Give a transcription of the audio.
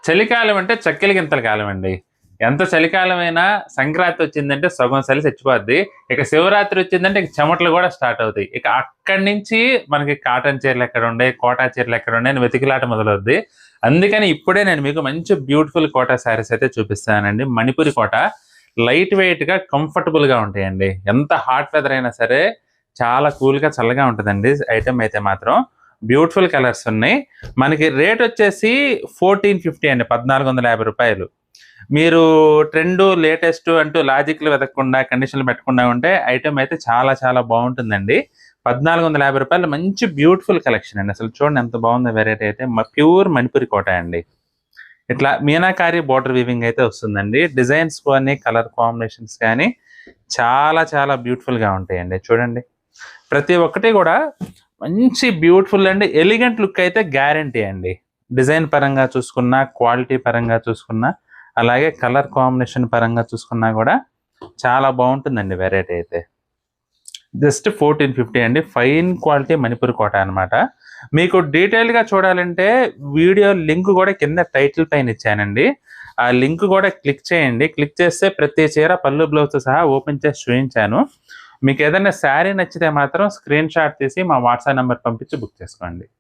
చలికాలం అంటే చక్కెల గింతల కాలం అండి. ఎంత చలికాలమైనా సంక్రాంతి వచ్చిందంటే సగం చలి చచ్చిపోద్ది. ఇక శివరాత్రి వచ్చిందంటే ఇక చెమటలు గూడా స్టార్ట్ అవుతాయి. ఇక అక్కడి నుంచి మనకి కాటన్ చీరలెక్కడుండాయి, కోటా చీరలెక్కడున్నాయి అని వెతికిలాట మొదలవుద్ది. అందుకని ఇప్పుడే నేను మీకు మంచి బ్యూటిఫుల్ కోటా శారీస్ అయితే చూపిస్తానండి. మణిపురి కోట. లైట్ వెయిట్‌గా, కంఫర్టబుల్‌గా ఉంటాయండి. ఎంత హాట్ వెదర్ అయినా సరే చాలా కూల్‌గా, చల్లగా ఉంటదండి ఐటెమ్ అయితే మాత్రం. బ్యూటిఫుల్ కలర్స్ ఉన్నాయి. మనకి రేట్ వచ్చేసి 1450 అండి. రూ. 1450. మీరు ట్రెండు, లేటెస్ట్ అంటూ లాజిక్‌లు వెతకకుండా, కండిషన్‌లు పెట్టకుండా ఉంటే ఐటెమ్ అయితే చాలా చాలా బావుంటుందండి. రూ. 1450 మంచి బ్యూటిఫుల్ కలెక్షన్ అండి. అసలు చూడండి ఎంత బావుందో వెరైటీ అయితే. ప్యూర్ మణిపురి కోట అండి. ఇట్లా మీనాకారి బోర్డర్ వీవింగ్ అయితే వస్తుందండి. డిజైన్స్ కానీ, కలర్ కాంబినేషన్స్ కానీ చాలా చాలా బ్యూటిఫుల్‌గా ఉంటాయండి. చూడండి. ప్రతి ఒక్కటి కూడా మంచి బ్యూటిఫుల్ అండ్ ఎలిగెంట్ లుక్ అయితే గ్యారంటీ అండి. డిజైన్ పరంగా చూసుకున్నా, క్వాలిటీ పరంగా చూసుకున్నా, అలాగే కలర్ కాంబినేషన్ పరంగా చూసుకున్నా కూడా చాలా బాగుంటుందండి వెరైటీ అయితే. జస్ట్ 1450 అండి. ఫైన్ క్వాలిటీ మణిపూర్ కోట అనమాట. మీకు డీటెయిల్‌గా చూడాలంటే వీడియో లింక్ కూడా కింద టైటిల్ పైన ఇచ్చానండి. ఆ లింక్ కూడా క్లిక్ చేయండి. క్లిక్ చేస్తే ప్రతి చీర పళ్ళు, బ్లౌజ్‌తో సహా ఓపెన్ చేసి చూయించాను. మీకు ఏదైనా శారీ నచ్చితే మాత్రం స్క్రీన్ షాట్ తీసి మా వాట్సాప్ నంబర్ పంపించి బుక్ చేసుకోండి.